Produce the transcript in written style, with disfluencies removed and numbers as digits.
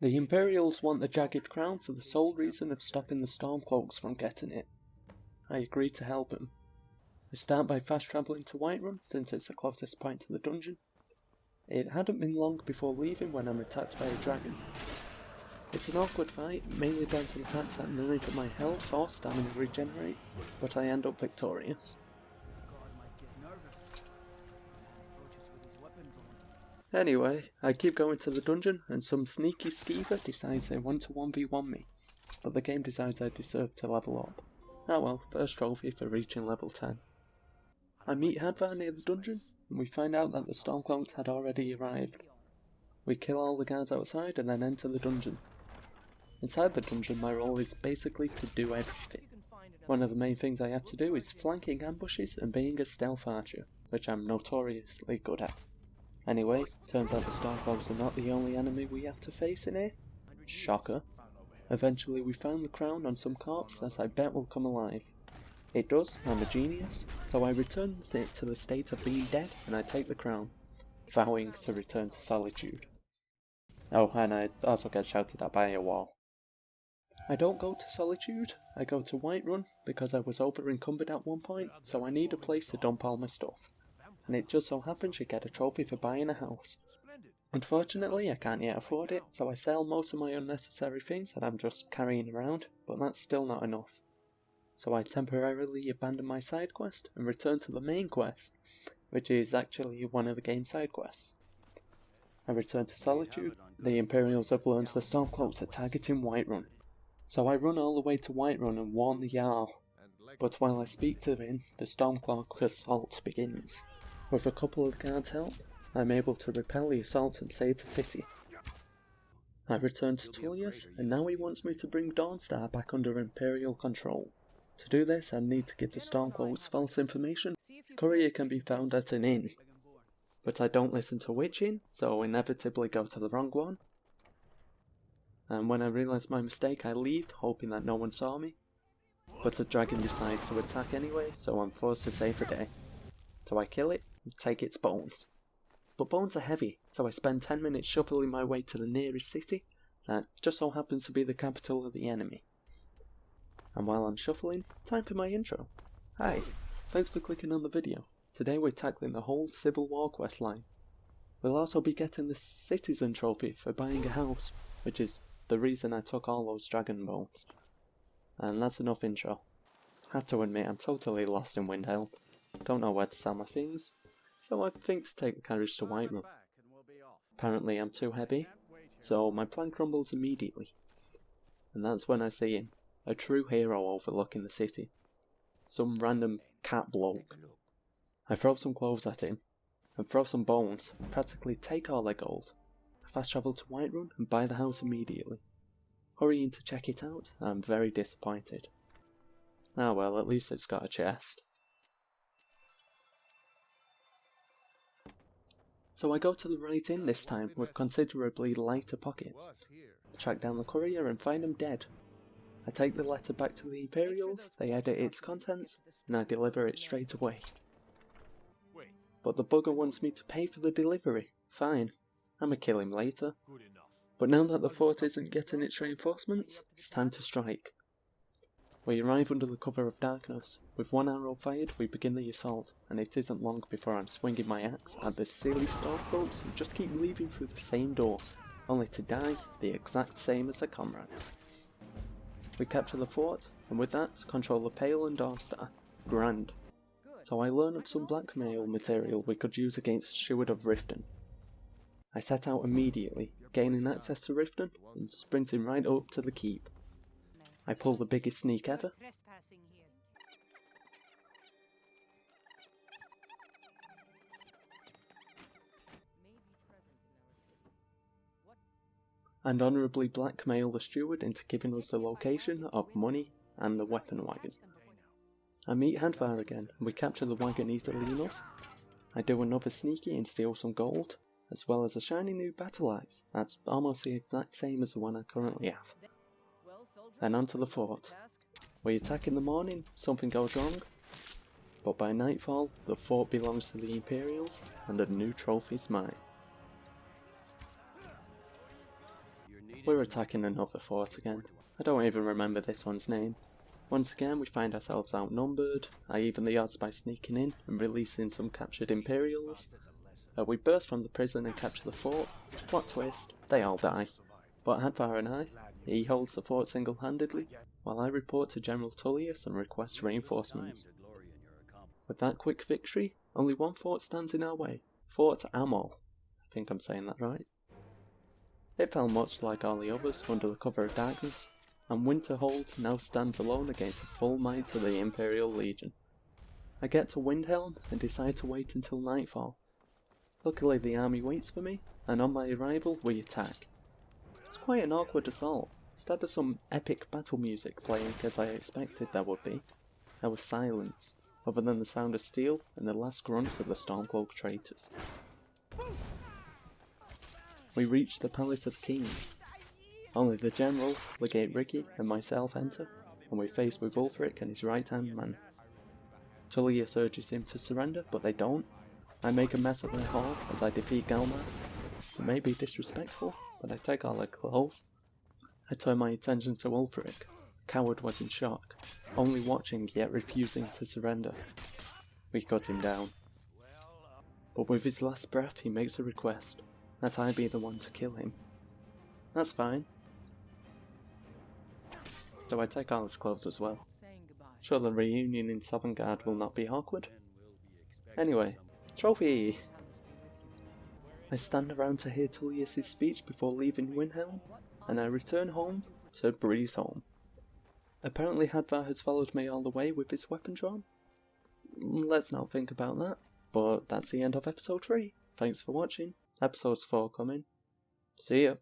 The Imperials want the Jagged Crown for the sole reason of stopping the Stormcloaks from getting it. I agree to help them. I start by fast travelling to Whiterun, since it's the closest point to the dungeon. It hadn't been long before leaving when I'm attacked by a dragon. It's an awkward fight, mainly down to the fact that neither my health or stamina regenerate, but I end up victorious. Anyway, I keep going to the dungeon and some sneaky skeever decides they want to 1v1 me, but the game decides I deserve to level up. Ah well, first trophy for reaching level 10. I meet Hadvar near the dungeon, and we find out that the Stormcloaks had already arrived. We kill all the guards outside and then enter the dungeon. Inside the dungeon my role is basically to do everything. One of the main things I have to do is flanking ambushes and being a stealth archer, which I'm notoriously good at. Anyway, turns out the Stormcloaks are not the only enemy we have to face in here. Shocker. Eventually we found the crown on some corpse that I bet will come alive. It does, I'm a genius, so I return it to the state of being dead and I take the crown, vowing to return to solitude. Oh, and I also get shouted at by a wall. I don't go to solitude, I go to Whiterun because I was over encumbered at one point, so I need a place to dump all my stuff. And it just so happens you get a trophy for buying a house. Unfortunately I can't yet afford it, so I sell most of my unnecessary things that I'm just carrying around, but that's still not enough. So I temporarily abandon my side quest and return to the main quest, which is actually one of the game's side quests. I return to Solitude. The Imperials have learned the Stormcloaks are targeting Whiterun. So I run all the way to Whiterun and warn the Jarl, but while I speak to him, the Stormcloak assault begins. With a couple of guards' help, I'm able to repel the assault and save the city. I return to Tullius, and now he wants me to bring Dawnstar back under Imperial control. To do this, I need to give the Stormcloaks false information. Courier can be found at an inn, but I don't listen to which inn, so inevitably go to the wrong one. And when I realise my mistake, I leave, hoping that no one saw me. But a dragon decides to attack anyway, so I'm forced to save the day. So I kill it and take its bones. But bones are heavy, so I spend 10 minutes shuffling my way to the nearest city, that just so happens to be the capital of the enemy. And while I'm shuffling, time for my intro. Hi, thanks for clicking on the video. Today we're tackling the whole Civil War quest line. We'll also be getting the Citizen Trophy for buying a house, which is the reason I took all those dragon bones. And that's enough intro. Have to admit I'm totally lost in Windhelm. Don't know where to sell my things, so I think to take the carriage to Whiterun. Apparently I'm too heavy, so my plan crumbles immediately. And that's when I see him, a true hero overlooking the city. Some random cat bloke. I throw some clothes at him, and throw some bones, practically take all their gold. I fast travel to Whiterun and buy the house immediately. Hurrying to check it out, I'm very disappointed. Ah well, at least it's got a chest. So I go to the right inn this time with considerably lighter pockets. I track down the courier and find him dead. I take the letter back to the Imperials, they edit its contents, and I deliver it straight away. But the bugger wants me to pay for the delivery. Fine, I'ma kill him later. But now that the fort isn't getting its reinforcements, it's time to strike. We arrive under the cover of darkness. With one arrow fired, we begin the assault, and it isn't long before I'm swinging my axe at the silly Stormcloaks who just keep leaving through the same door, only to die the exact same as their comrades. We capture the fort, and with that, control the Pale and Dawnstar. Grand. So I learn of some blackmail material we could use against Steward of Riften. I set out immediately, gaining access to Riften, and sprinting right up to the keep. I pull the biggest sneak ever. And honourably blackmail the steward into giving us the location of money and the weapon wagon. I meet Hadvar again, and we capture the wagon easily enough. I do another sneaky and steal some gold, as well as a shiny new battle axe that's almost the exact same as the one I currently have. Then onto the fort. We attack in the morning, something goes wrong, but by nightfall the fort belongs to the Imperials and a new trophy's mine. We're attacking another fort again. I don't even remember this one's name. Once again we find ourselves outnumbered. I even the odds by sneaking in and releasing some captured Imperials. We burst from the prison and capture the fort. Plot twist, they all die. But Hadvar and he holds the fort single-handedly, while I report to General Tullius and request reinforcements. With that quick victory, only one fort stands in our way, Fort Amol. I think I'm saying that right. It fell much like all the others under the cover of darkness, and Winterhold now stands alone against the full might of the Imperial Legion. I get to Windhelm and decide to wait until nightfall. Luckily the army waits for me, and on my arrival we attack. It's quite an awkward assault. Instead of some epic battle music playing as I expected there would be, there was silence, other than the sound of steel and the last grunts of the Stormcloak traitors. We reach the Palace of Kings. Only the General, Legate Ricky and myself enter, and we face with Ulfric and his right-hand man. Tullius urges him to surrender, but they don't. I make a mess of their hall as I defeat Galmar. It may be disrespectful, but I take all their clothes. I turn my attention to Ulfric. Coward was in shock, only watching yet refusing to surrender. We cut him down. But with his last breath he makes a request, that I be the one to kill him. That's fine. So I take all his clothes as well. Sure, the reunion in Sovngarde will not be awkward. Anyway, trophy! I stand around to hear Tullius' speech before leaving Windhelm, and I return home to Breeze Home. Apparently Hadvar has followed me all the way with his weapon drawn. Let's not think about that, but that's the end of episode 3. Thanks for watching. Episode 4 coming. See ya.